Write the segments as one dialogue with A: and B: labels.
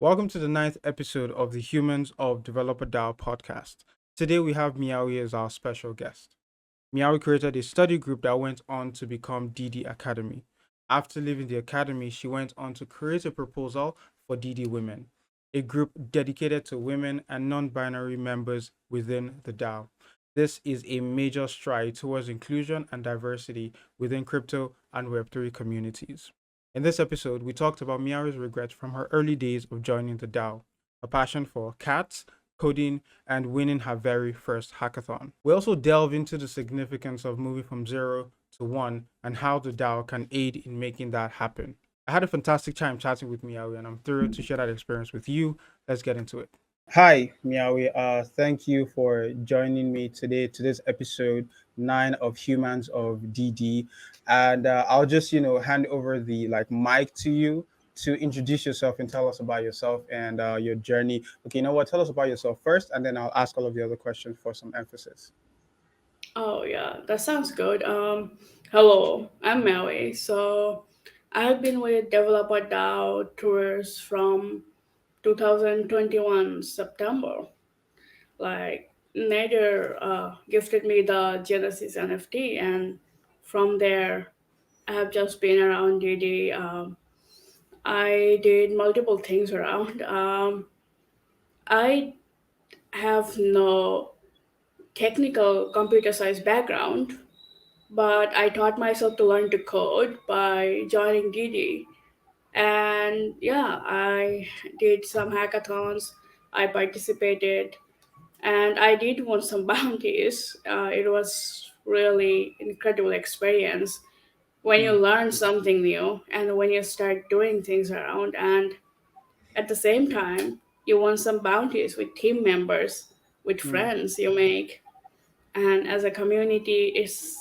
A: Welcome to the ninth episode of the Humans of Developer DAO podcast. Today we have Meowy as our special guest. Meowy created a study group that went on to become DD Academy. After leaving the academy, she went on to create a proposal for DD Women, a group dedicated to women and non-binary members within the DAO. This is a major stride towards inclusion and diversity within crypto and Web3 communities. In this episode, we talked about Miara's regrets from her early days of joining the DAO, a passion for cats, coding, and winning her very first hackathon. We also delve into the significance of moving from 0 to 1 and how the DAO can aid in making that happen. I had a fantastic time chatting with Miawi, and I'm thrilled to share that experience with you. Let's get into it. Hi, Miawi. Thank you for joining me today to this episode 9 of Humans of DD. And I'll just, hand over the mic to you to introduce yourself and tell us about yourself and your journey. Okay, you know what? Tell us about yourself first, and then I'll ask all of the other questions for some emphasis.
B: Oh yeah, that sounds good. Hello, I'm Meowy. So I've been with Developer DAO tours from 2021 September. Like Nader gifted me the Genesis NFT, and from there I have just been around DD. I did multiple things around. I have no technical computer science background, but I taught myself to learn to code by joining DD. And yeah, I did some hackathons, I participated, and I did won some bounties. It was really incredible experience when you
A: Mm,
B: learn something new and when you start doing things around, and at the same time you won some bounties with team members, with
A: mm,
B: friends you make, and as a community is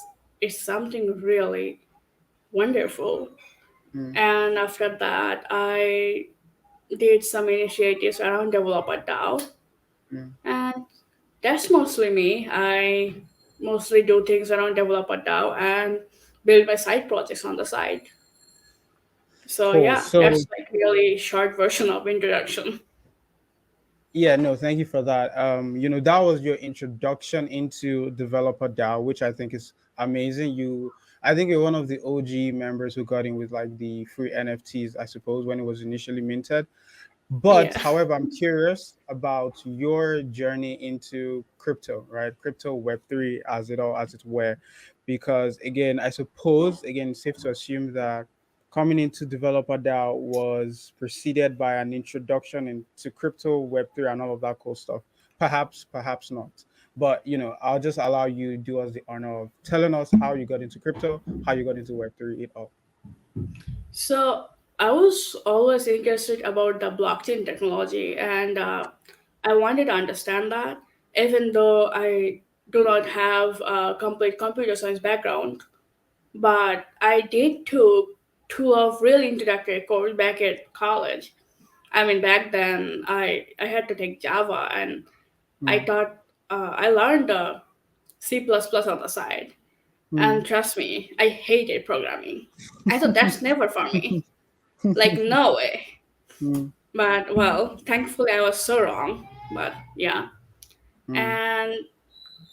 B: something really wonderful.
A: mm,
B: And after that, I did some initiatives around Developer DAO,
A: mm.
B: and that's mostly me. I mostly do things around Developer DAO and build my side projects on the side. So
A: Cool.
B: yeah,
A: So
B: that's like really short version of introduction.
A: yeah, no, thank you for that. That was your introduction into Developer DAO, which I think is amazing. I think you're one of the OG members who got in with like the free NFTs, I suppose, when it was initially minted. But
B: Yeah.
A: however, I'm curious about your journey into crypto, right? Crypto Web3 as it were. Because again, I suppose again it's safe to assume that coming into developer DAO was preceded by an introduction into crypto Web3 and all of that cool stuff. Perhaps, perhaps not. But I'll just allow you to do us the honor of telling us how you got into crypto, how you got into Web3, it all.
B: So I was always interested about the blockchain technology, and I wanted to understand that, even though I do not have a complete computer science background. But I did took two of really introductory course back at college. I mean, back then I had to take Java, and I
A: Mm,
B: thought I learned C++ on the side.
A: mm,
B: And trust me, I hated programming. I thought that's never for me. Like, no way.
A: mm,
B: But well, thankfully I was so wrong. But yeah.
A: mm,
B: And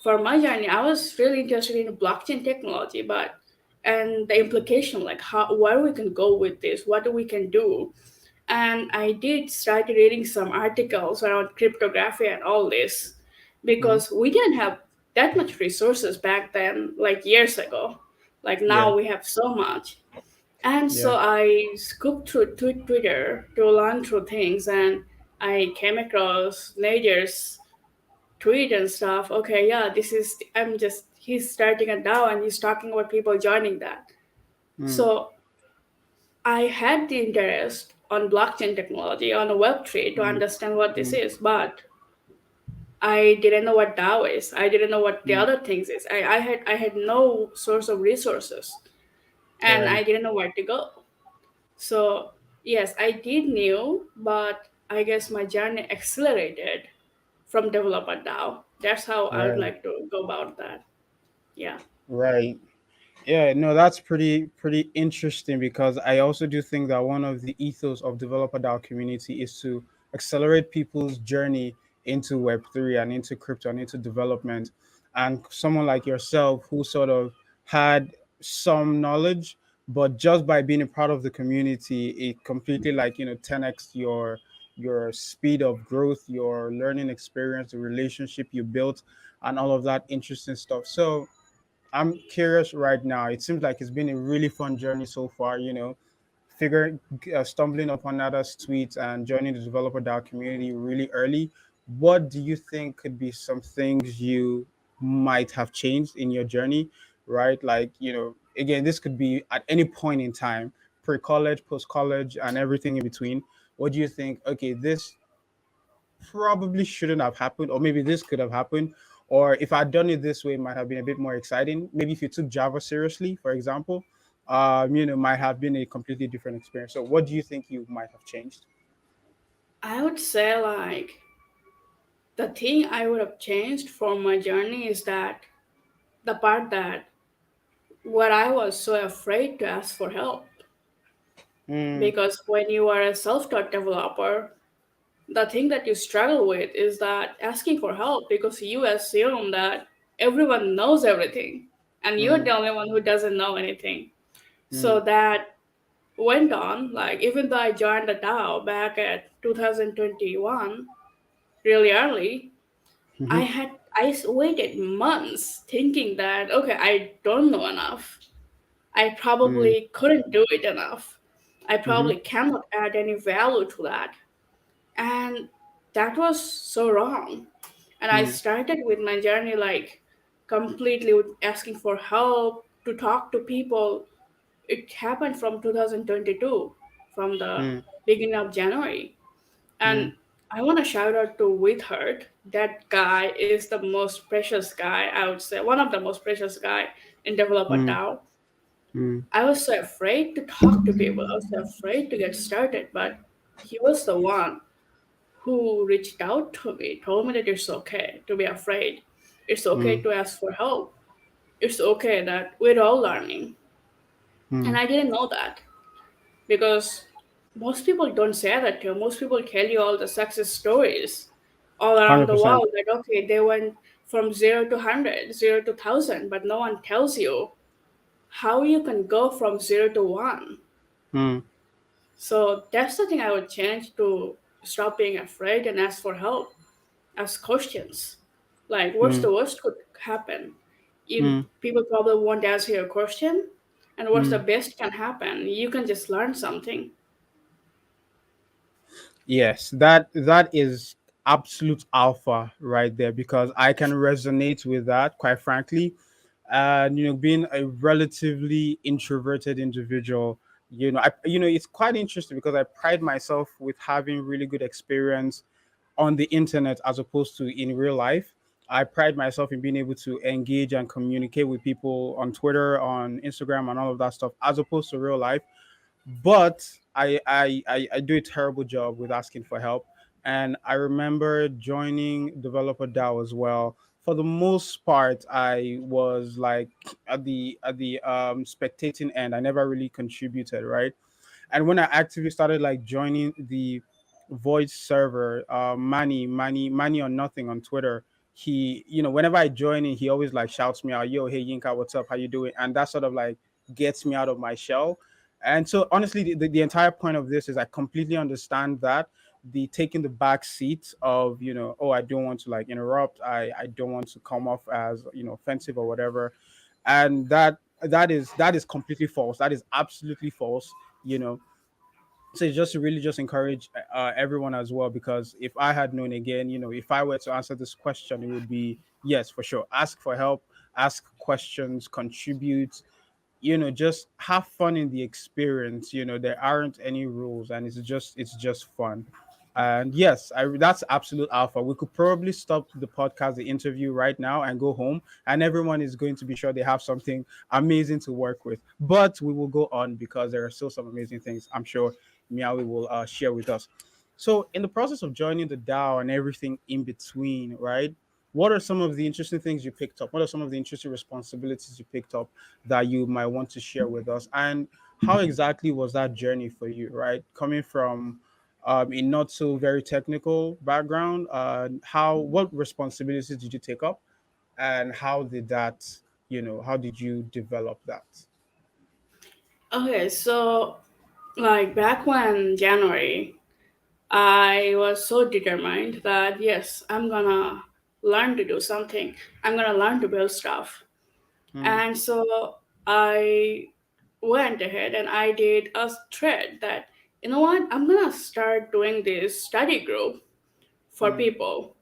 B: for my journey, I was really interested in blockchain technology, but and the implication, like how where we can go with this, what we can do. And I did start reading some articles around cryptography and all this,
A: mm.
B: because we didn't have that much resources back then, like years ago. Like
A: Yeah,
B: now we have so much. And
A: yeah.
B: so I scooped through Twitter to learn through things, and I came across Nader's tweet and stuff. Okay, yeah, he's starting a DAO and he's talking about people joining that.
A: Mm,
B: So I had the interest on blockchain technology, on a Web3 to
A: mm,
B: understand what this
A: mm,
B: is, but I didn't know what DAO is. I didn't know what the
A: mm.
B: other things is. I had no source of resources, and
A: Right,
B: I didn't know where to go. So yes, I did knew, but I guess my journey accelerated from developer DAO. That's how I would
A: right,
B: like to go about that. Yeah.
A: right. Yeah, no, that's pretty interesting because I also do think that one of the ethos of developer DAO community is to accelerate people's journey into Web3 and into crypto and into development. And someone like yourself who sort of had some knowledge, but just by being a part of the community, it completely, like, 10x your speed of growth, your learning experience, the relationship you built, and all of that interesting stuff. So I'm curious right now. It seems like it's been a really fun journey so far. Figure stumbling upon others' tweets and joining the developer DAO community really early. What do you think could be some things you might have changed in your journey, right? Like, again, this could be at any point in time, pre-college, post-college, and everything in between. What do you think? Okay, this probably shouldn't have happened, or maybe this could have happened, or if I'd done it this way, it might have been a bit more exciting. Maybe if you took Java seriously, for example, might have been a completely different experience. So, what do you think you might have changed?
B: I would say like the thing I would have changed from my journey is that the part that where I was so afraid to ask for help.
A: Mm,
B: Because when you are a self-taught developer, the thing that you struggle with is that asking for help because you assume that everyone knows everything and you're
A: mm,
B: the only one who doesn't know anything. So
A: mm,
B: that went on, like even though I joined the DAO back at 2021, really early,
A: mm-hmm,
B: waited months thinking that okay, I don't know enough. I
A: mm,
B: probably couldn't do it enough. I
A: mm-hmm,
B: probably cannot add any value to that. And that was so wrong. And I
A: mm,
B: started with my journey like completely with asking for help to talk to people. It happened from 2022, from the
A: mm,
B: beginning of January.
A: mm,
B: And I want to shout out to Withert. That guy is the most precious guy, I would say, one of the most precious guy in Developer
A: mm,
B: DAO.
A: mm,
B: I was so afraid to talk to people. I was so afraid to get started, but he was the one who reached out to me, told me that it's okay to be afraid. It's okay
A: mm,
B: to ask for help. It's okay that we're all learning. And
A: mm.
B: I didn't know that because most people don't say that to you. Most people tell you all the success stories all around the
A: 100%.
B: world that okay, they went from 0 to 100, 0 to 1,000, but no one tells you how you can go from 0 to 1.
A: Mm,
B: So that's the thing I would change to stop being afraid and ask for help, ask questions. Like, what's
A: mm,
B: the worst could happen? You
A: mm,
B: people probably won't answer your question, and what's the
A: mm.
B: best can happen? You can just learn something.
A: Yes, that is absolute alpha right there, because I can resonate with that, quite frankly. And being a relatively introverted individual, it's quite interesting because I pride myself with having really good experience on the internet as opposed to in real life. I pride myself in being able to engage and communicate with people on Twitter, on Instagram, and all of that stuff, as opposed to real life. But I do a terrible job with asking for help. And I remember joining Developer DAO as well. For the most part, I was like at the spectating end. I never really contributed, right? And when I actively started like joining the voice server, Manny or nothing on Twitter, he, whenever I join in, he always like shouts me out, "Yo, hey Yinka, what's up? How you doing?" And that sort of like gets me out of my shell. And so honestly, the entire point of this is I completely understand that the taking the back seat of, oh, I don't want to like interrupt, I don't want to come off as, offensive or whatever. And that is completely false. That is absolutely false. you know so it's just to really just encourage everyone as well, because if I had known, again, if I were to answer this question, it would be yes, for sure, ask for help, ask questions, contribute, just have fun in the experience. There aren't any rules, and it's just fun. And yes, that's absolute alpha. We could probably stop the podcast, the interview right now, and go home, and everyone is going to be sure they have something amazing to work with. But we will go on because there are still some amazing things I'm sure Miawi will share with us. So, in the process of joining the DAO and everything in between, right? What are some of the interesting things you picked up? What are some of the interesting responsibilities you picked up that you might want to share with us? And how exactly was that journey for you, right? Coming from in not so very technical background, how what responsibilities did you take up, and how did that, how did you develop that?
B: Okay, so like back when January, I was so determined that yes, I'm gonna learn to do something. I'm gonna learn to build stuff.
A: Mm,
B: And so I went ahead and I did a thread that, you know what, I'm gonna start doing this study group for
A: mm,
B: people.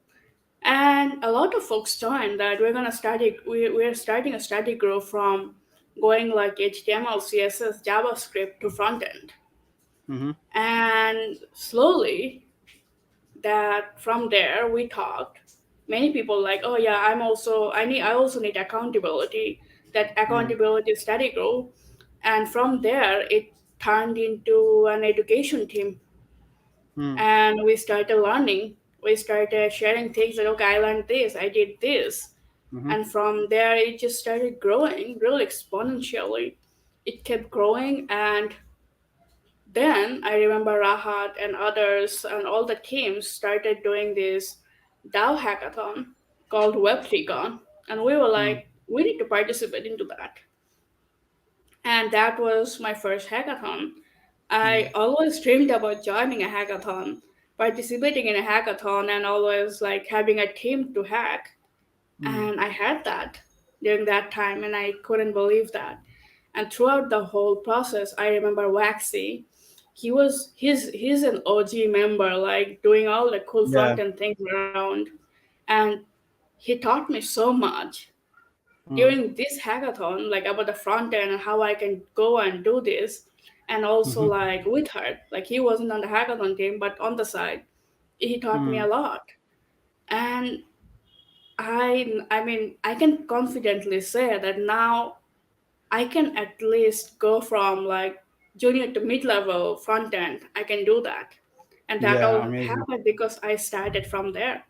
B: And a lot of folks joined that we're starting a study group from going like HTML, CSS, JavaScript to front end.
A: mm-hmm,
B: And slowly that from there we talked. Many people like, oh yeah, I also need accountability. That
A: mm,
B: accountability study group. And from there it turned into an education team.
A: mm,
B: And we started learning. We started sharing things like, okay, I learned this, I did this.
A: mm-hmm,
B: And from there it just started growing really exponentially. It kept growing, and then I remember Rahat and others and all the teams started doing this DAO hackathon called Web3Con. And we were
A: mm,
B: like, we need to participate into that. And that was my first hackathon. I
A: mm,
B: always dreamed about joining a hackathon, participating in a hackathon, and always like having a team to hack.
A: mm,
B: And I had that during that time, and I couldn't believe that. And throughout the whole process, I remember Waxy. He's an OG member, like doing all the cool
A: yeah,
B: front end things around, and he taught me so much
A: mm,
B: during this hackathon, like about the front end and how I can go and do this, and also
A: mm-hmm,
B: like with her, like he wasn't on the hackathon team, but on the side, he taught me a
A: mm,
B: lot. And I mean, I can confidently say that now I can at least go from like junior to mid level front end. I can do that. And that
A: yeah,
B: all
A: amazing.
B: happened because I started from there.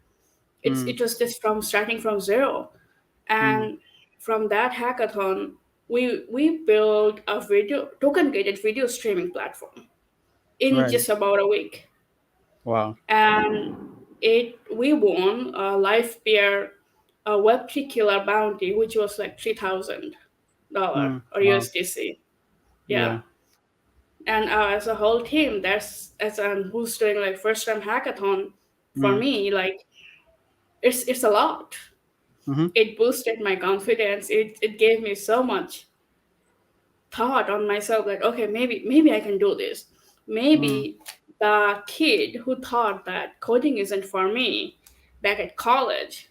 A: Mm,
B: It was just from starting from zero.
A: mm,
B: And from that hackathon, we built a video token gated video streaming platform in
A: right.
B: just about a week.
A: Wow.
B: And it we won a live peer a Web3 killer bounty, which was like $3,000
A: Mm,
B: or
A: wow.
B: USDC.
A: Yeah.
B: Yeah. And as a whole team, that's as who's doing like first time hackathon for
A: Mm,
B: me, like it's a lot.
A: mm-hmm,
B: It boosted my confidence. It gave me so much thought on myself, like, okay, maybe I can do this.
A: mm,
B: Maybe the kid who thought that coding isn't for me back at college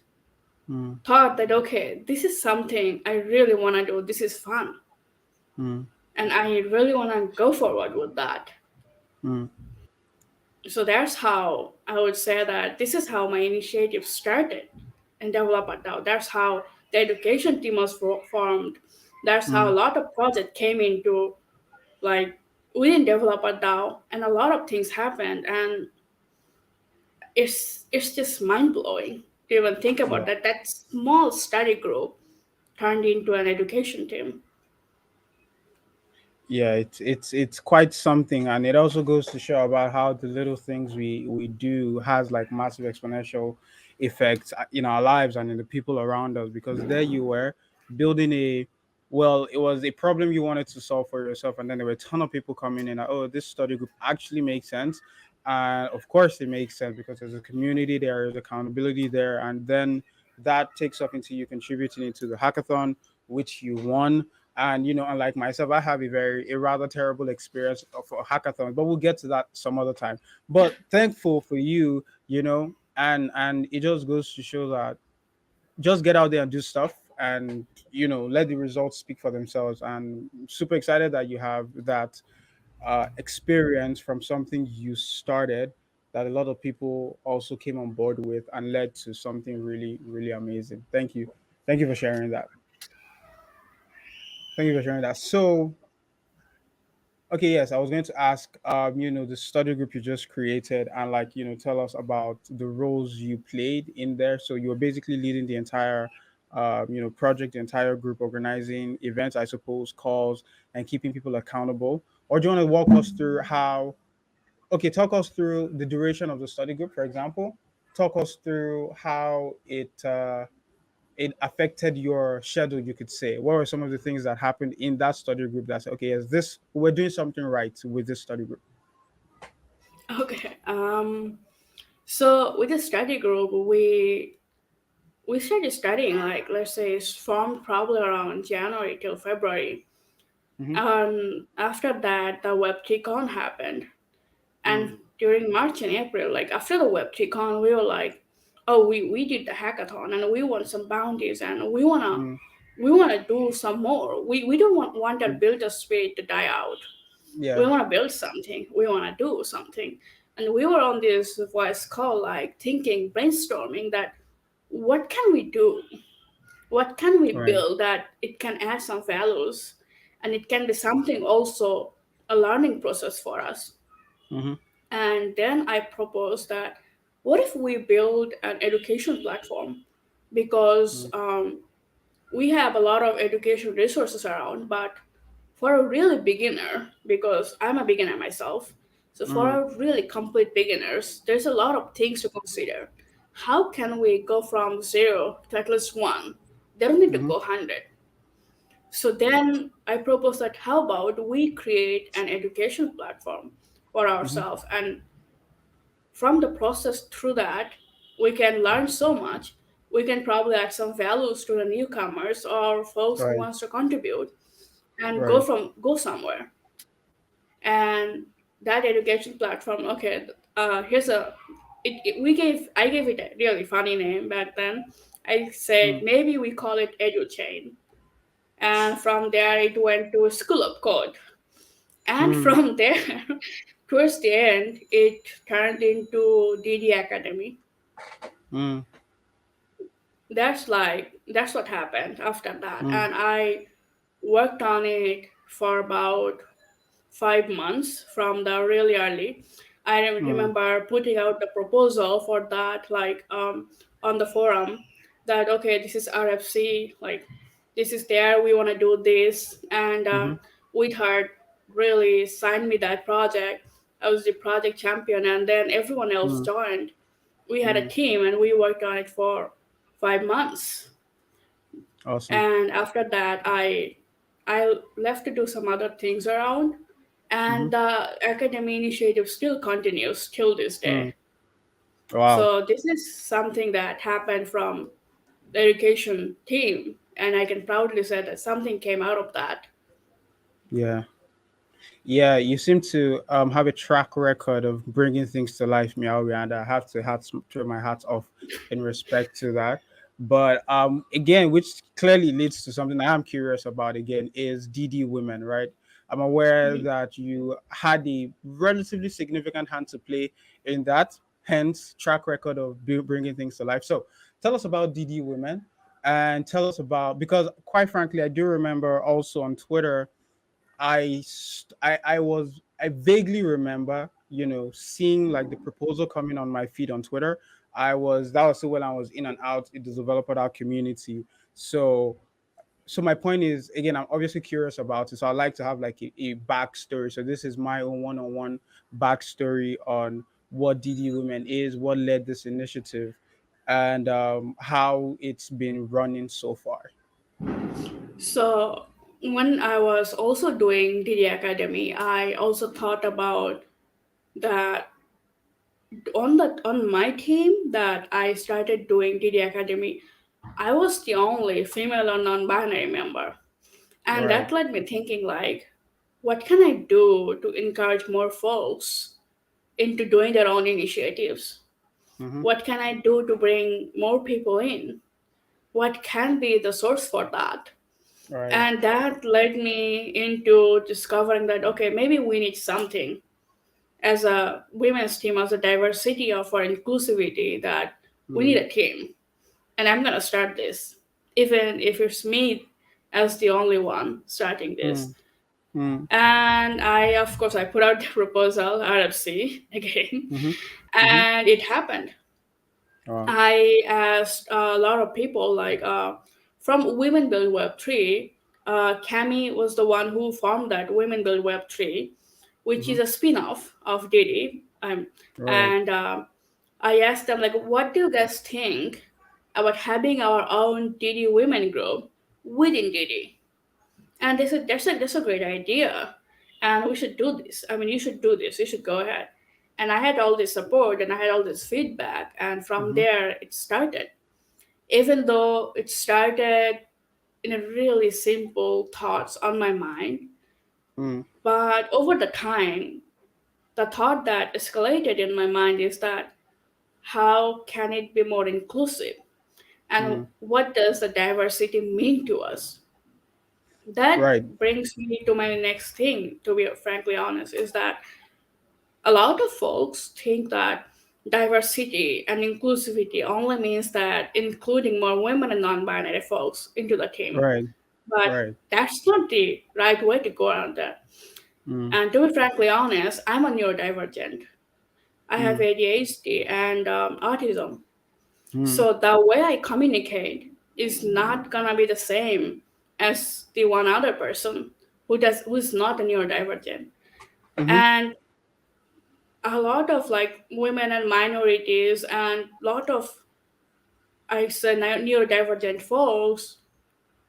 A: mm,
B: thought that, okay, this is something I really want to do. This is fun.
A: mm,
B: And I really want to go forward with that.
A: mm,
B: So that's how I would say that this is how my initiative started and developed now. That's how the education team was formed. That's how a
A: mm.
B: lot of projects came into, like, we didn't develop a DAO, and a lot of things happened, and it's just mind blowing to even think about
A: Yeah.
B: that. That small study group turned into an education team.
A: Yeah, it's quite something, and it also goes to show about how the little things we do has like massive exponential effects in our lives and in the people around us. Because there you were building a, well, it was a problem you wanted to solve for yourself, and then there were a ton of people coming in, like, oh, this study group actually makes sense. And of course it makes sense because there's a community there, there's accountability there, and then that takes off into you contributing into the hackathon, which you won. And unlike myself, I have a rather terrible experience of a hackathon, but we'll get to that some other time. But thankful for you, and it just goes to show that just get out there and do stuff, and let the results speak for themselves. And super excited that you have that experience from something you started, that a lot of people also came on board with and led to something really, really amazing. Thank you for sharing that. Thank you for sharing that. So, okay, yes, I was going to ask, the study group you just created, and like, tell us about the roles you played in there. So you were basically leading the entire, project, the entire group, organizing events, I suppose, calls, and keeping people accountable. Or do you want to walk us through how? Okay, talk us through the duration of the study group, for example. Talk us through how it affected your schedule, you could say. What were some of the things that happened in that study group that said, okay, is this we're doing something right with this study group?
B: Okay. So with the study group, we started studying, like, let's say it's from probably around January till February.
A: Mm-hmm.
B: After that, the WebTCon happened,
A: Mm,
B: and during March and April, like after the WebTCon, we were like, oh, we did the hackathon and we won some bounties, and
A: mm,
B: we wanna do some more. We don't want
A: mm.
B: that builder spirit to die out. We
A: Yeah.
B: want to build something. We want to do something. And we were on this voice call, like thinking, brainstorming that what can we do? What can we
A: Right.
B: build that it can add some values, and it can be something also a learning process for us.
A: Mm-hmm.
B: And then I proposed that what if we build an education platform? Because
A: Mm,
B: we have a lot of education resources around, but for a really beginner, because I'm a beginner myself, so for
A: mm,
B: our really complete beginners, there's a lot of things to consider. How can we go from zero to at least one? They don't need to
A: mm-hmm.
B: go 100. So then I propose that how about we create an education platform for
A: Mm-hmm.
B: ourselves, and from the process through that, we can learn so much. We can probably add some values to the newcomers or folks who
A: Right.
B: wants to contribute and
A: Right.
B: go somewhere. And that education platform, okay, here's a we gave I gave it a really funny name back then. I said
A: Mm,
B: maybe we call it EduChain, and from there it went to School of Code, and
A: mm,
B: from there towards the end it turned into DD Academy.
A: mm,
B: That's what happened after that,
A: mm,
B: and I worked on it for about 5 months from the really early. I
A: mm,
B: remember putting out the proposal for that, like on the forum, that okay, this is RFC, like this is there, we want to do this, and
A: mm-hmm.
B: Withard really signed me that project. I was the project champion, and then everyone else
A: Mm,
B: joined. We had a
A: mm.
B: team, and we worked on it for 5 months.
A: Awesome.
B: And after that, I left to do some other things around,
A: Mm-hmm.
B: and the academy initiative still continues till this
A: Mm.
B: day.
A: Wow.
B: So this is something that happened from the education team, and I can proudly say that something came out of that.
A: Yeah. Yeah, you seem to have a track record of bringing things to life, Meowy, and I have to throw my hat off in respect to that. But again, which clearly leads to something I am curious about again is DD Women, right? I'm aware
B: Mhm.
A: that you had a relatively significant hand to play in that, hence track record of bringing things to life. So tell us about DD Women and tell us about, because quite frankly, I do remember also on Twitter I vaguely remember, seeing like the proposal coming on my feed on Twitter. That was when I was in and out in the developer DAO community. So so my point is, again, I'm obviously curious about it. So I like to have like a backstory. So this is my own one-on-one backstory on what DD Women is, what led this initiative, and how it's been running so far.
B: So when I was also doing DD Academy, I also thought about that on my team that I started doing DD Academy. I was the only female or non-binary member. And
A: Right.
B: that led me thinking, like, what can I do to encourage more folks into doing their own initiatives?
A: Mm-hmm.
B: What can I do to bring more people in? What can be the source for that?
A: Right.
B: And that led me into discovering that, okay, maybe we need something as a women's team, as a diversity or for inclusivity, that we need
A: Mm,
B: a team. And I'm going to start this, even if it's me as the only one starting this.
A: mm, mm,
B: And I, of course, I put out the proposal, RFC, again,
A: mm-hmm. Mm-hmm.
B: and it happened.
A: Wow.
B: I asked a lot of people, like from Women Build Web 3. Cami was the one who formed that Women Build Web 3. which is
A: Mhm.
B: a spin-off of Diddy.
A: Right.
B: And I asked them like, what do you guys think about having our own Diddy Women group within Diddy? And they said that's a great idea, and we should do this. I mean, you should do this. You should go ahead. And I had all this support and I had all this feedback, and from
A: Mhm.
B: there it started. Even though it started in a really simple thoughts on my mind,
A: Mm.
B: but over the time, the thought that escalated in my mind is that how can it be more inclusive? And
A: Mm.
B: what does the diversity mean to us? That
A: Right.
B: brings me to my next thing, to be frankly honest, is that a lot of folks think that diversity and inclusivity only means that including more women and non-binary folks into the team.
A: Right.
B: But
A: Right.
B: that's not the right way to go around that.
A: Mm.
B: And to be frankly honest, I'm a neurodivergent. I have
A: Mm.
B: ADHD and autism.
A: Mm.
B: So the way I communicate is not gonna be the same as the one other person who's not a neurodivergent.
A: Mhm.
B: And a lot of like women and minorities and lot of I said neurodivergent folks,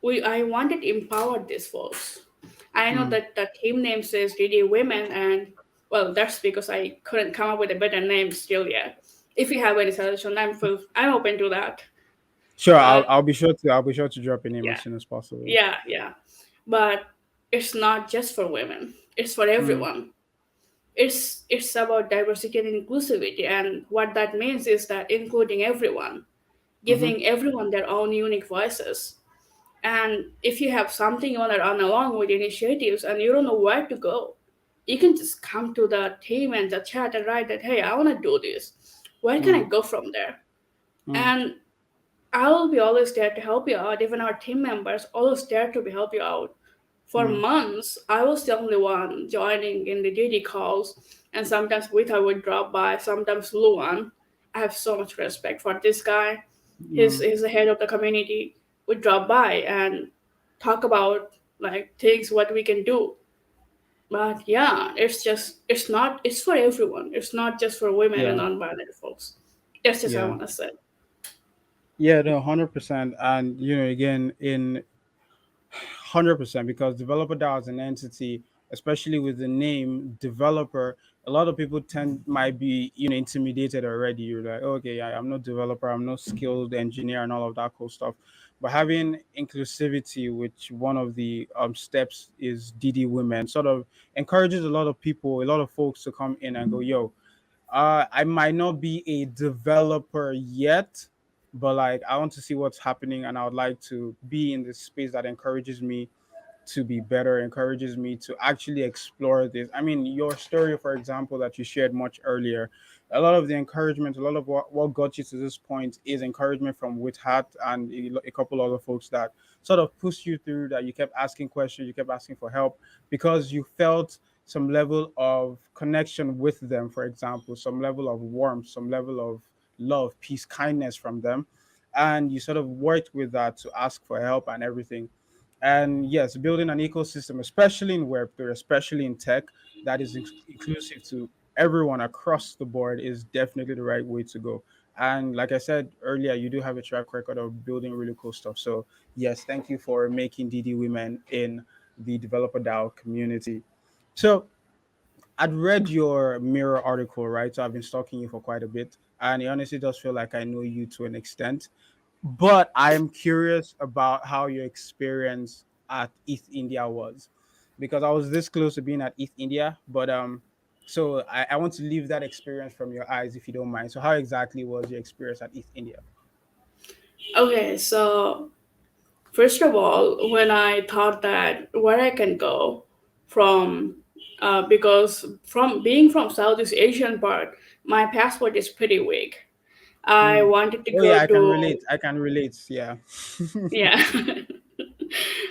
B: we I wanted to empower these folks. I know
A: Mm.
B: that the team name says DD Women, and well, that's because I couldn't come up with a better name still yet. If you have any suggestion, I'm open to that.
A: Sure. I'll
B: But
A: I'll be sure to drop your name as
B: yeah,
A: soon as possible.
B: yeah. But it's not just for women; it's for
A: Mm.
B: everyone. It's about diversity and inclusivity, and what that means is that including everyone,
A: Mhm.
B: giving everyone their own unique voices. And if you have something you want to run along with initiatives and you don't know where to go, you can just come to the team and the chat and write that, hey, I want to do this. Where can I
A: Mm.
B: go from there?
A: Mm.
B: And I'll be always there to help you out. Even our team members always there to help you out. For
A: Mm.
B: months, I was the only one joining in the duty calls, and sometimes Vita would drop by, sometimes Luan. I have so much respect for this guy.
A: Mm.
B: He's the head of the community. Would drop by and talk about like things what we can do. But yeah, it's for everyone. It's not just for women and
A: Yeah.
B: non-binary folks. That's just what I
A: Yeah.
B: want to say.
A: Yeah. No. 100%. And again, in 100%, because developer DAO as an entity, especially with the name developer, a lot of people tend might be intimidated already. You're like, okay, yeah, I'm not developer, I'm not skilled engineer, and all of that cool stuff. But having inclusivity, which one of the steps is DD Women, sort of encourages a lot of people, a lot of folks to come in and go, yo, I might not be a developer yet, but like I want to see what's happening, and I would like to be in this space that encourages me to be better, encourages me to actually explore this. I mean, your story, for example, that you shared much earlier, a lot of the encouragement, a lot of what got you to this point is encouragement from Withat and a couple other folks that sort of pushed you through, that you kept asking questions, you kept asking for help because you felt some level of connection with them, for example, some level of warmth, some level of love, peace, kindness from them. And you sort of worked with that to ask for help and everything. And yes, building an ecosystem, especially in Web3, especially in tech, that is inclusive to everyone across the board is definitely the right way to go. And like I said earlier, you do have a track record of building really cool stuff. So yes, thank you for making DD Women in the Developer DAO community. So I'd read your Mirror article, right? So I've been stalking you for quite a bit, and it honestly does feel like I know you to an extent. But I am curious about how your experience at East India was, because I was this close to being at East India, but so I want to leave that experience from your eyes, if you don't mind. So how exactly was your experience at East India?
B: Okay, so first of all, when I thought that where I can go from, because from being from Southeast Asian part, my passport is pretty weak. I
A: Mm.
B: wanted to
A: Oh
B: go
A: yeah, I can
B: to,
A: relate. I can relate. Yeah.
B: yeah.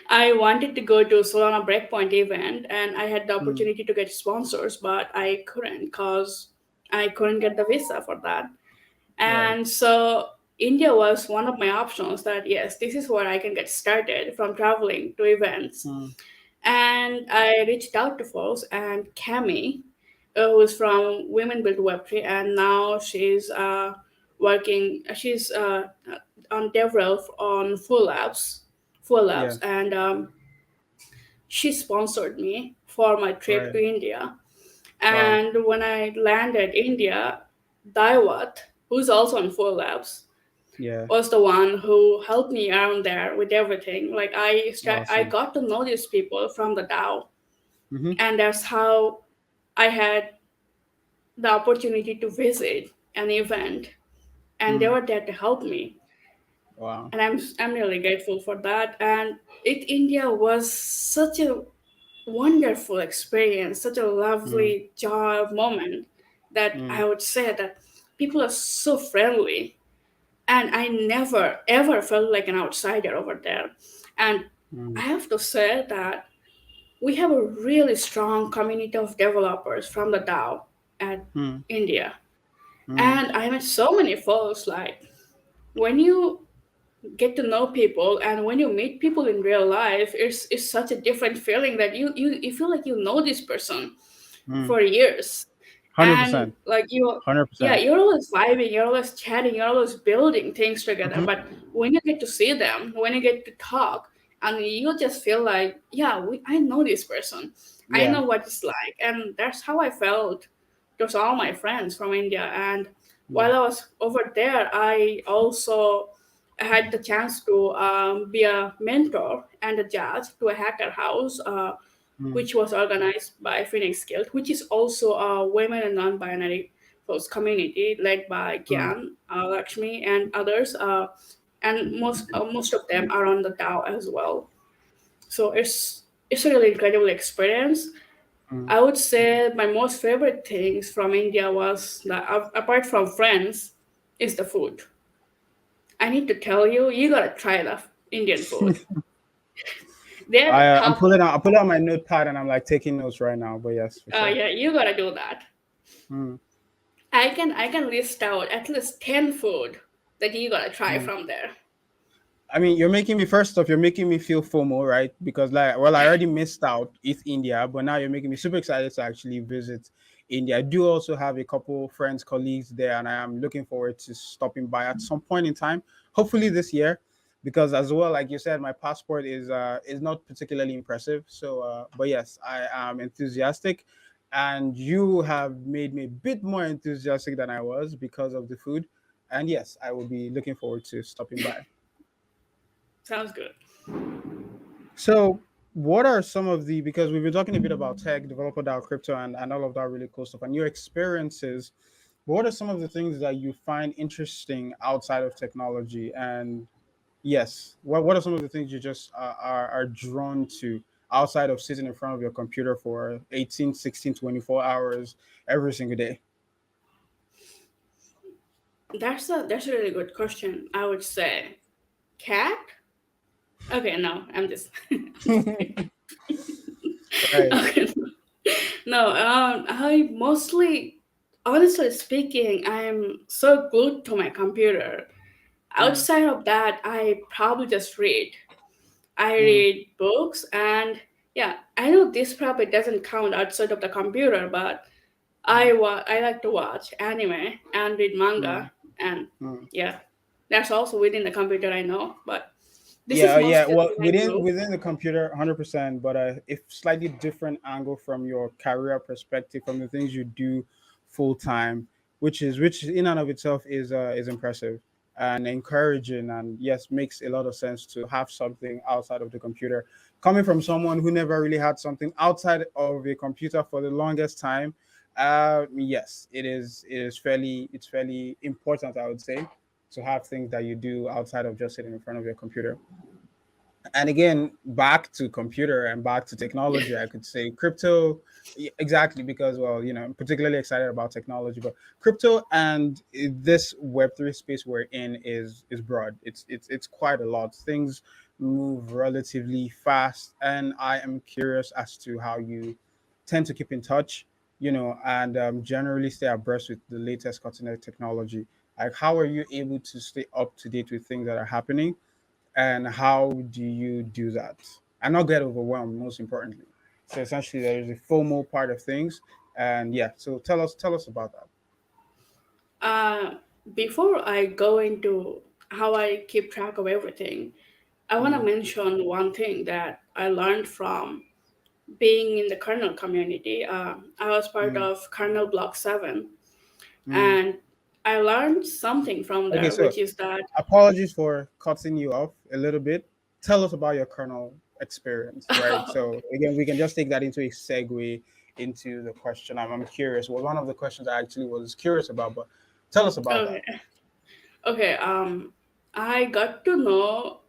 B: I wanted to go to Solana Breakpoint event, and I had the
A: Mm.
B: opportunity to get sponsors, but I couldn't because I couldn't get the visa for that.
A: Right.
B: And so India was one of my options that yes, this is where I can get started from traveling to events.
A: Mm.
B: And I reached out to folks, and Cami, who's from Women Build Web3, and now she's on DevRel on Full
A: Yeah.
B: Labs, and she sponsored me for my trip
A: Right.
B: to India.
A: Wow.
B: And when I landed India, Daiwat, who's also on Full Labs,
A: Yeah.
B: was the one who helped me around there with everything. Like I
A: Awesome.
B: got to know these people from the DAO,
A: Mm-hmm.
B: and that's how I had the opportunity to visit an event, and they
A: Mm.
B: were there to help me,
A: Wow.
B: and I'm really grateful for that. And India was such a wonderful experience, such a
A: Mm.
B: lovely joy moment, that
A: Mm.
B: I would say that people are so friendly, and I never ever felt like an outsider over there. And I
A: Mm.
B: have to say that we have a really strong community of developers from the DAO at
A: Mm.
B: India.
A: Mm.
B: And I met so many folks. Like, when you get to know people and when you meet people in real life, it's such a different feeling that you feel like you know this person
A: Mm.
B: for years. And
A: 100%.
B: like yeah,
A: 100%.
B: you're always vibing, you're always chatting, you're always building things together.
A: Mm-hmm.
B: But when you get to see them, when you get to talk, and you just feel like, yeah, I know this person, I
A: Yeah.
B: know what it's like. And that's how I felt towards all my friends from India. And
A: Mm.
B: while I was over there, I also had the chance to be a mentor and a judge to a hacker house,
A: Mm.
B: which was organized by Phoenix Guild, which is also a women and non-binary folks community led by
A: Mm.
B: Gyan, Lakshmi, and others. And most of them are on the DAO as well. So it's a really incredible experience.
A: Mm.
B: I would say my most favorite things from India was that, apart from friends, is the food. I need to tell you, you gotta try the Indian food. They're the
A: I'm
B: top.
A: pulling out. I'm pulling out my notepad and I'm like taking notes right now. But yes, for sure.
B: Yeah, you gotta do that.
A: Mm.
B: I can list out at least 10 food that you gotta try
A: Mm.
B: from there.
A: I mean, you're making me first off. You're making me feel FOMO, right? Because like, well, I already missed out East India, but now you're making me super excited to actually visit India. I do also have a couple friends, colleagues there, and I am looking forward to stopping by at some point in time. Hopefully this year, because as well, like you said, my passport is not particularly impressive. So, but yes, I am enthusiastic, and you have made me a bit more enthusiastic than I was because of the food. And yes, I will be looking forward to stopping by.
B: Sounds good.
A: So, what are some of the, because we've been talking a bit about tech, developer DAO, crypto, and all of that really cool stuff, and your experiences. What are some of the things that you find interesting outside of technology? And yes, what are some of the things you just are drawn to outside of sitting in front of your computer for 18, 16, 24 hours every single day?
B: That's a really good question. I would say cat. Okay, no, I'm just.
A: Right.
B: Okay. No, I mostly, honestly speaking, I'm so glued to my computer.
A: Mm,
B: Outside of that, I probably just read. I
A: mm,
B: read books, and yeah, I know this probably doesn't count outside of the computer, but
A: mm,
B: I like to watch anime and read manga,
A: mm,
B: and
A: mm.
B: yeah, that's also within the computer, I know, but this is
A: Yeah.
B: mostly
A: Well,
B: what I
A: within
B: do.
A: within the computer, 100%. But if slightly different angle from your career perspective, from the things you do full time, which in and of itself is impressive and encouraging, and yes, makes a lot of sense to have something outside of the computer. Coming from someone who never really had something outside of a computer for the longest time, yes, it's fairly important, I would say, to have things that you do outside of just sitting in front of your computer. And again, back to computer and back to technology, I could say crypto. Exactly, because well, I'm particularly excited about technology, but crypto and this Web3 space we're in is broad. It's quite a lot. Things move relatively fast, and I am curious as to how you tend to keep in touch, and generally stay abreast with the latest cutting edge technology. Like, how are you able to stay up to date with things that are happening, and how do you do that? and not get overwhelmed. Most importantly, so essentially there is a FOMO part of things, and yeah. So tell us about that.
B: Uh, Before I go into how I keep track of everything, I want to
A: Mm,
B: mention one thing that I learned from being in the kernel community. I was part
A: mm,
B: of kernel block 7,
A: mm.
B: and I learned something from
A: Okay,
B: there,
A: so
B: which is that,
A: apologies for cutting you off a little bit. Tell us about your kernel experience, right? So again, we can just take that into a segue into the question. I'm curious. Well, one of the questions I actually was curious about, but tell us about that.
B: okay, okay, I got to know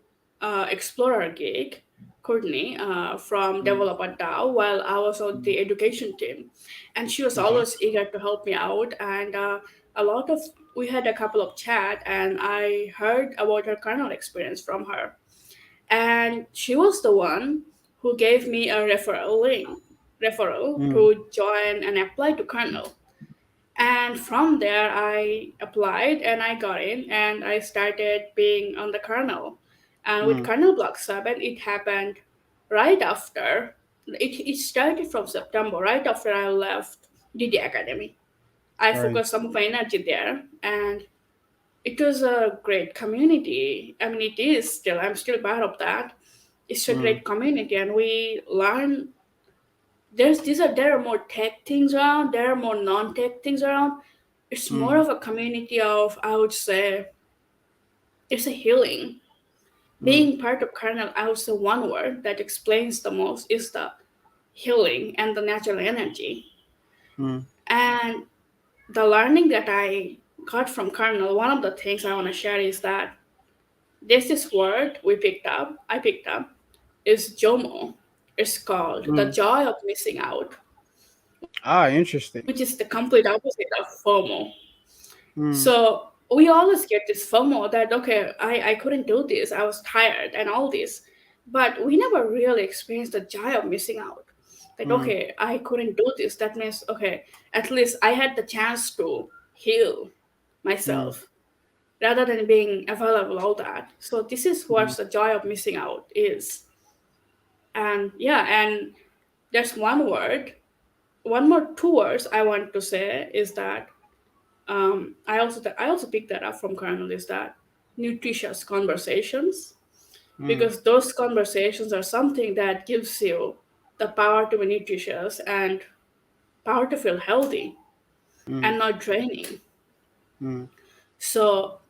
B: Explorer Geek, Courtney, from
A: Mm,
B: Developer DAO while I was on
A: mm,
B: the education team. And she was
A: okay.
B: always eager to help me out. And a lot of, we had a couple of chat, and I heard about her kernel experience from her. And she was the one who gave me a referral
A: Mm,
B: to join and apply to kernel. And from there, I applied and I got in and I started being on the kernel. And with
A: mm,
B: kernel block 7, it happened right after, it started from September, right after I left DD Academy. I
A: right.
B: focused some of my energy there, and it was a great community. I mean, it is still, I'm still part of that. It's a
A: Mm,
B: great community, and we learn. There are more tech things around, there are more non-tech things around. It's more
A: mm,
B: of a community of, I would say, it's a healing.
A: mm,
B: Being part of kernel, I would say one word that explains the most is the healing and the natural energy.
A: mm,
B: And the learning that I got from kernel, one of the things I want to share is that there's this word I picked up, is JOMO. It's called the
A: mm.
B: joy of missing out,
A: Ah,
B: which is the
A: interesting.
B: complete opposite of FOMO.
A: Mm,
B: So we always get this FOMO that, okay, I couldn't do this, I was tired and all this. But we never really experienced the joy of missing out. That,
A: mm,
B: okay, I couldn't do this. That means, okay, at least I had the chance to heal
A: mm,
B: myself rather than being available, all that. So this is what
A: mm,
B: the joy of missing out is. And yeah, and there's one more two words I want to say is that I also picked that up from Colonel is that nutritious conversations,
A: mm,
B: because those conversations are something that gives you the power to be nutritious and power to feel healthy
A: mm,
B: and not draining.
A: mm,
B: So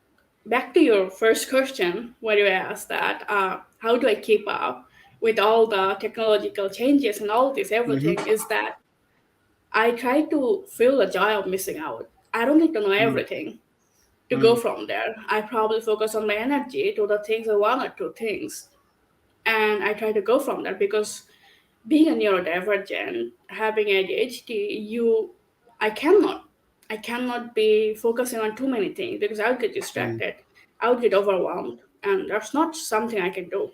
B: back to your first question, where you asked that, how do I keep up with all the technological changes and all this
A: mhm,
B: everything, is that I try to feel the joy of missing out. I don't need to know
A: mm,
B: everything to go
A: mm,
B: from there. I probably focus on my energy to the things, or one or two things, and I try to go from there, because being a neurodivergent, having ADHD, I cannot, I cannot be focusing on too many things because I would get
A: mm,
B: distracted, I would get overwhelmed, and that's not something I can do.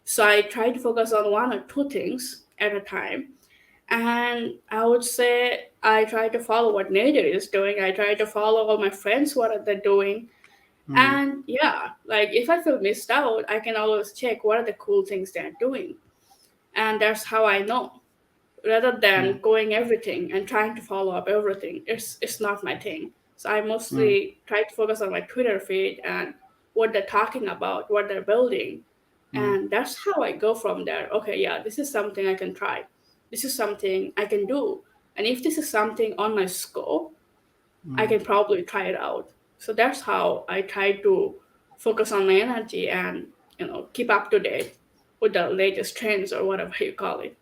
B: So I try to focus on one or two things at a time, and I would say I try to follow what nature is doing. I try to follow all my friends what are they doing.
A: mm,
B: And yeah, like if I feel missed out, I can always check what are the cool things they're doing. And that's how I know. Rather
A: mm,
B: than going everything and trying to follow up everything, it's not my thing. So I
A: mm,
B: mostly try to focus on my Twitter feed and what they're talking about, what they're building.
A: mm,
B: And that's how I go from there. Okay, yeah, this is something I can try. This is something I can do. And if this is something on my scope, I
A: mm.
B: can probably try it out. So that's how I try to focus on my energy and, keep up to date with the latest trends or whatever you call it.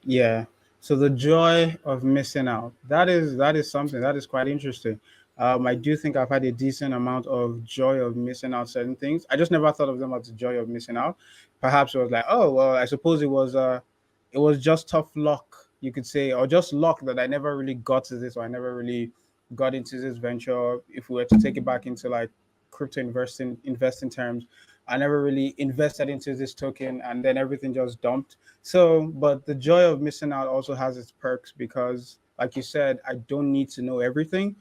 A: Yeah. So the joy of missing out. That is something that is quite interesting. I do think I've had a decent amount of joy of missing out certain things. I just never thought of them as the joy of missing out. Perhaps it was like, oh well, I suppose it was just tough luck, you could say, or just luck that I never really got to this, or I never really got into this venture. If we were to take it back into like crypto investing terms, I never really invested into this token, and then everything just dumped. So, but the joy of missing out also has its perks because, like you said, I don't need to know everything.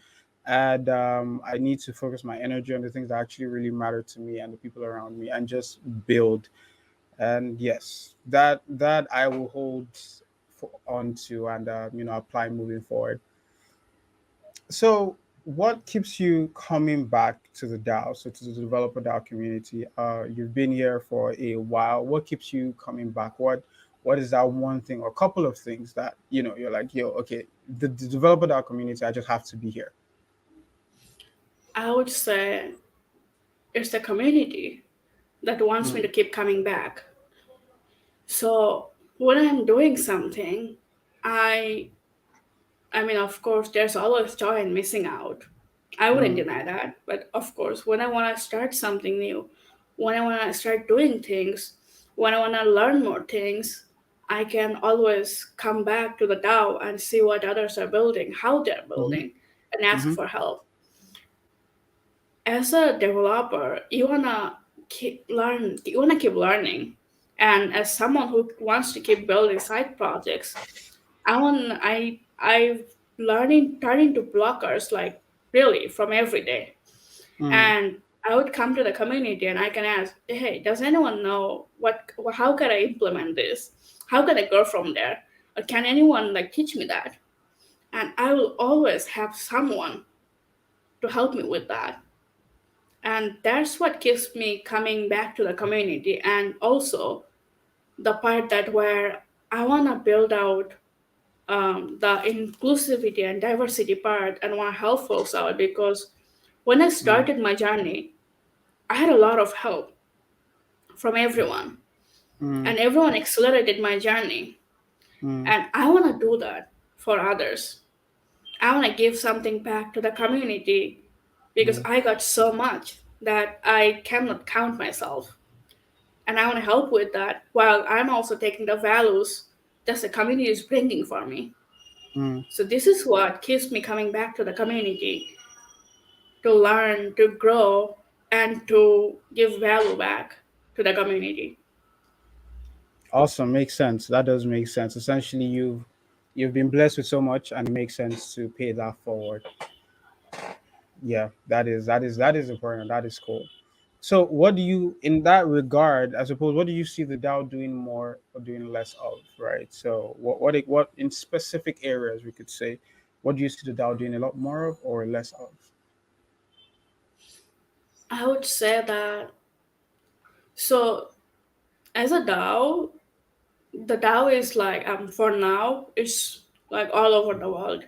A: And I need to focus my energy on the things that actually really matter to me and the people around me and just build. And yes, that I will hold on to and apply moving forward. So, what keeps you coming back to the DAO, so to the developer DAO community? You've been here for a while. What keeps you coming back? What is that one thing or couple of things that you're like, yo, okay, the developer DAO community, I just have to be here.
B: I would say it's the community that wants me
A: Mm,
B: to keep coming back. So when I'm doing something, I I mean, of course, there's always joy in missing out. I wouldn't
A: mm,
B: deny that. But of course, when I want to start something new, when I want to start doing things, when I want to learn more things, I can always come back to the DAO and see what others are building, how they're
A: mm-hmm,
B: building, and ask
A: mm-hmm,
B: for help. As a developer, you wanna keep learning. And as someone who wants to keep building side projects, I've learning turning to bloggers like really from every day.
A: mm,
B: And I would come to the community and I can ask, hey, does anyone know how can I implement this? How can I go from there? Or can anyone like teach me that? And I will always have someone to help me with that. And that's what keeps me coming back to the community. And also the part that where I want to build out the inclusivity and diversity part and want to help folks out, because when I
A: mm,
B: started my journey, I had a lot of help from everyone,
A: mm,
B: and everyone accelerated my journey.
A: mm,
B: And I want to do that for others. I want to give something back to the community because
A: mm,
B: I got so much that I cannot count myself. And I want to help with that while I'm also taking the values that the community is bringing for me.
A: mm.
B: So this is what keeps me coming back to the community to learn, to grow, and to give value back to the community.
A: Awesome, makes sense. That does make sense. Essentially, you've been blessed with so much, and it makes sense to pay that forward. Yeah, that is important. That is cool. So, what do you, in that regard, I suppose, what do you see the DAO doing more or doing less of, right? So, what in specific areas we could say, what do you see the DAO doing a lot more of or less of?
B: I would say that so as a DAO, the DAO is like for now it's like all over the world.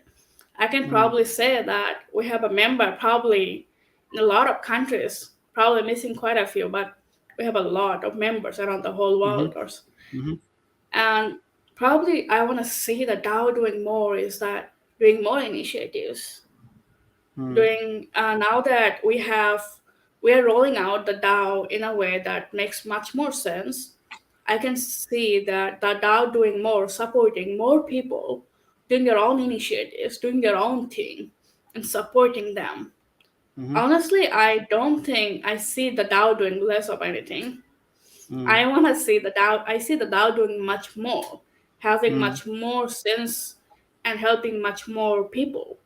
B: I can
A: Mm,
B: probably say that we have a member probably in a lot of countries, probably missing quite a few, but we have a lot of members around the whole
A: mm-hmm,
B: world.
A: mm-hmm,
B: And probably I want to see the DAO doing more is that doing more initiatives.
A: mm,
B: Doing now that we are rolling out the DAO in a way that makes much more sense. I can see that the DAO doing more, supporting more people, doing their own initiatives, doing their own thing, and supporting them.
A: mm-hmm,
B: Honestly, I don't think I see the DAO doing less of anything.
A: mm,
B: I want to see the DAO. I see the DAO doing much more, having
A: mm,
B: much more sense, and helping much more people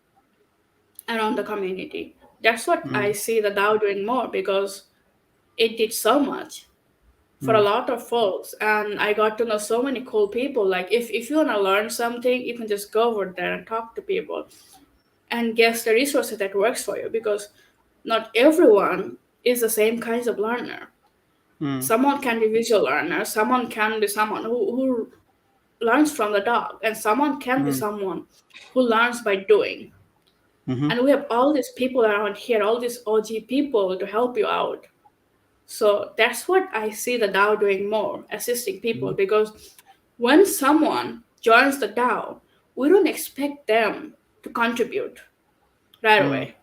B: around the community. That's what I
A: mm,
B: see the DAO doing more because it did so much for a
A: mm,
B: lot of folks, and I got to know so many cool people. Like if you want to learn something, you can just go over there and talk to people and guess the resources that works for you, because not everyone is the same kinds of learner.
A: mm,
B: Someone can be visual learner, someone can be someone who learns from the dog, and someone can be
A: mm,
B: someone who learns by doing.
A: mm-hmm,
B: And we have all these people around here, all these OG people to help you out. So that's what I see the DAO doing more, assisting people.
A: mm-hmm,
B: Because when someone joins the DAO, we don't expect them to contribute right
A: mm,
B: away.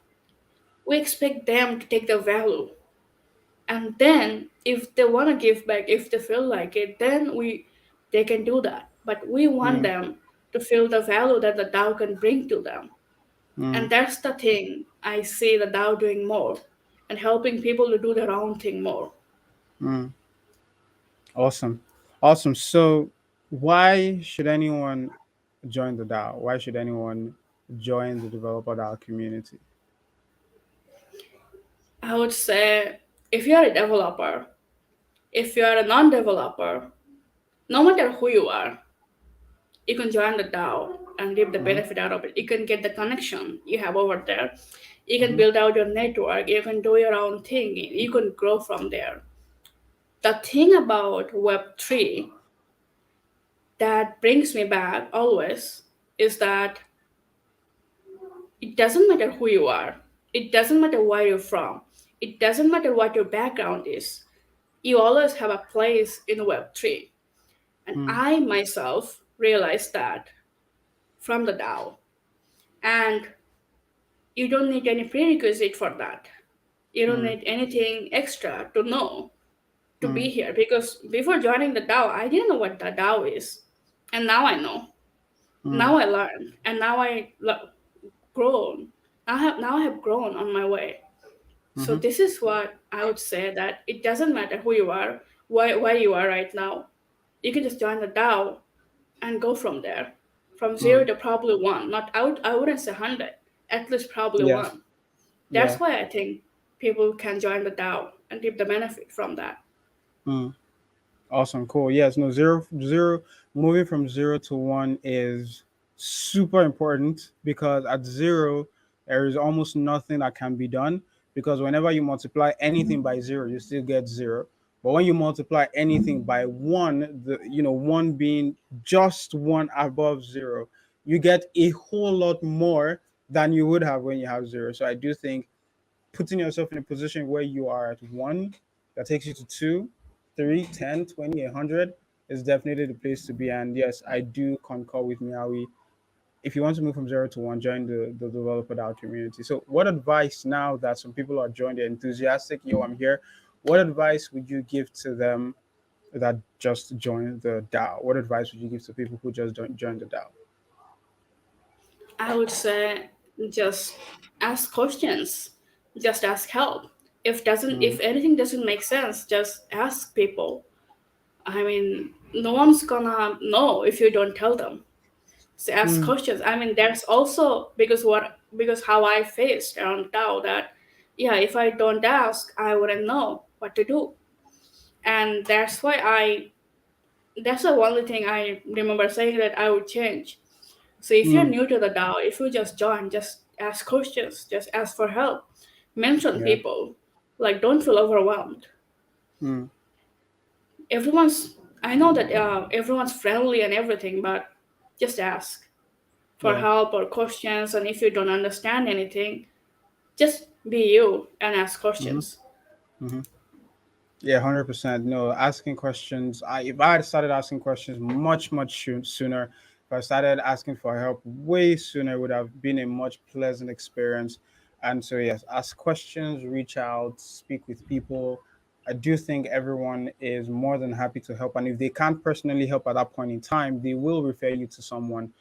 B: We expect them to take the value. And then if they want to give back, if they feel like it, then they can do that. But we want
A: mm,
B: them to feel the value that the DAO can bring to them.
A: mm,
B: And that's the thing I see the DAO doing more and helping people to do their own thing more.
A: mm. Awesome. Awesome. So, why should anyone join the DAO? Why should anyone join the Developer DAO community?
B: I would say if you're a developer, If you are a non-developer, no matter who you are, you can join the DAO and reap the
A: Mm-hmm.
B: benefit out of it. You can get the connection you have over there. You can
A: Mm-hmm.
B: build out your network. You can do your own thing. You can grow from there. The thing about Web3 that brings me back always is that it doesn't matter who you are, it doesn't matter where you're from, it doesn't matter what your background is. You always have a place in Web3. And
A: Mm,
B: I myself realized that from the DAO. And you don't need any prerequisite for that. You don't
A: mm,
B: need anything extra to know to be
A: mm,
B: here. Because before joining the DAO, I didn't know what the DAO is. And now I know.
A: mm,
B: Now I learned. And now grown. I have grown on my way. So
A: mm-hmm.
B: this is what I would say, that it doesn't matter who you are, where you are right now. You can just join the DAO and go from there, from zero
A: Mm.
B: to probably one. Not I wouldn't say 100, at least probably
A: Yeah,
B: one.
A: yeah.
B: That's why I think people can join the DAO and reap the benefit from that.
A: Mm. Awesome, cool. Yes, no, zero, moving from 0 to 1 is super important because at zero, there is almost nothing that can be done because whenever you multiply anything by zero, you still get zero. But when you multiply anything by one, one being just one above zero, you get a whole lot more than you would have when you have zero. So I do think putting yourself in a position where you are at one, that takes you to two, three, 10, 20, 100 is definitely the place to be. And yes, I do concur with Miawi. If you want to move from 0 to 1, join the Developer DAO community. So, what advice now that some people are joined, they're enthusiastic, yo, I'm here, what advice would you give to them that just joined the DAO? What advice would you give to people who just don't join the DAO?
B: I would say just ask questions, just ask help. If
A: Mm,
B: anything doesn't make sense, just ask people. I mean, no one's gonna know if you don't tell them. So ask
A: mm,
B: questions. I mean, that's also because how I faced around Tao, that yeah, if I don't ask, I wouldn't know what to do. And that's the only thing I remember saying that I would change. So if you're
A: mm,
B: new to the DAO, if you just join, just ask questions, just ask for help, mention
A: yeah.
B: people, like don't feel overwhelmed.
A: Mm,
B: Everyone's I know that everyone's friendly and everything, but just ask for
A: yeah.
B: help or questions. And if you don't understand anything, just be you and ask
A: Mm-hmm,
B: questions.
A: mm-hmm. Yeah, 100%. No, asking questions. If I had started asking questions sooner, if I started asking for help way sooner, it would have been a much pleasant experience. And so, yes, ask questions, reach out, speak with people. I do think everyone is more than happy to help. And if they can't personally help at that point in time, they will refer you to someone.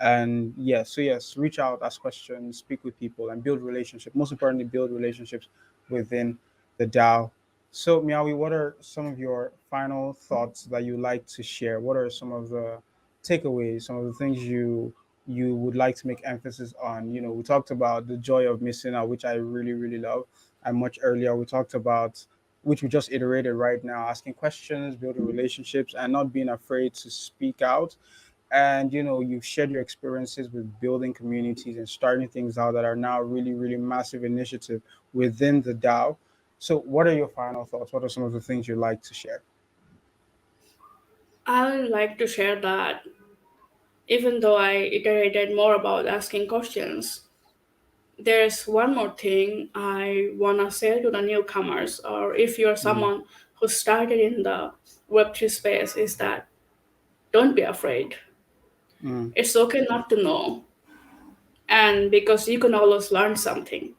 A: And yes, so yes, reach out, ask questions, speak with people, and build relationships. Most importantly, build relationships within the DAO. So, Miawi, what are some of your final thoughts that you like to share? What are some of the takeaways, some of the things you would like to make emphasis on? We talked about the joy of missing out, which I really, really love. And much earlier, we talked about, which we just iterated right now, asking questions, building relationships, and not being afraid to speak out. And you've shared your experiences with building communities and starting things out that are now really, really massive initiative within the DAO. So, what are your final thoughts? What are some of the things you like to share?
B: I would like to share that even though I iterated more about asking questions, there's one more thing I wanna say to the newcomers, or if you're
A: Mm,
B: someone who started in the Web3 space, is that don't be afraid.
A: mm,
B: It's okay not to know, and because you can always learn something.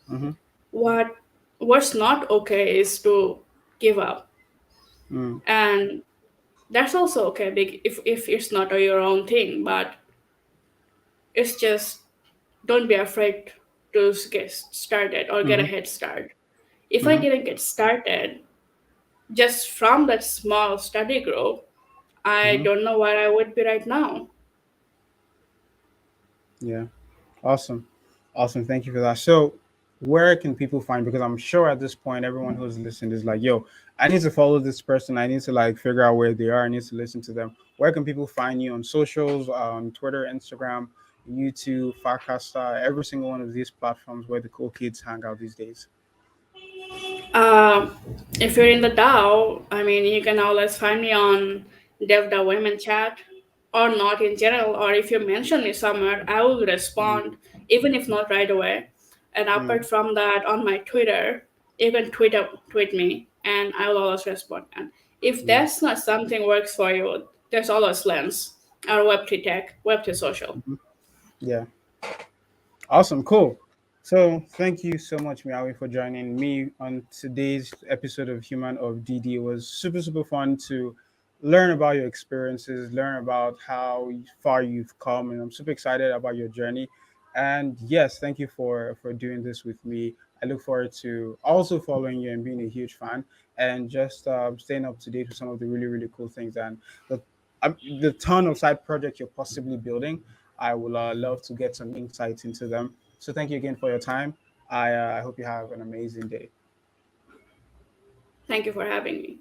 A: mm-hmm,
B: What what's not okay is to give up,
A: mm,
B: and that's also okay if it's not your own thing, but it's just don't be afraid to get started or get a
A: mm-hmm,
B: head start. If I
A: mm-hmm,
B: didn't get started just from that small study group, I
A: mm-hmm.
B: don't know where I would be right now.
A: Yeah, awesome, awesome. Thank you for that. So, where can people find? Because I'm sure at this point, everyone who's listened is like, "Yo, I need to follow this person. I need to like figure out where they are. I need to listen to them." Where can people find you on socials, on Twitter, Instagram, YouTube, Farcasta, every single one of these platforms where the cool kids hang out these days?
B: Um, if you're in the DAO, I mean, you can always find me on DevDAO Women chat, or not in general. Or if you mention me somewhere, I will respond, even if not right away. And apart
A: Mm,
B: from that, on my Twitter, you can tweet me, and I will always respond. And if
A: yeah.
B: that's not something works for you, there's always Lens, or Web3 Tech, Web3 Social.
A: Mhm. Yeah. Awesome, cool. So thank you so much, Miawi, for joining me on today's episode of Human of DD. It was super, super fun to learn about your experiences, learn about how far you've come, and I'm super excited about your journey. And yes, thank you for doing this with me. I look forward to also following you and being a huge fan, and just staying up to date with some of the really, really cool things and the the ton of side projects you're possibly building. I will love to get some insights into them. So thank you again for your time. I hope you have an amazing day.
B: Thank you for having me.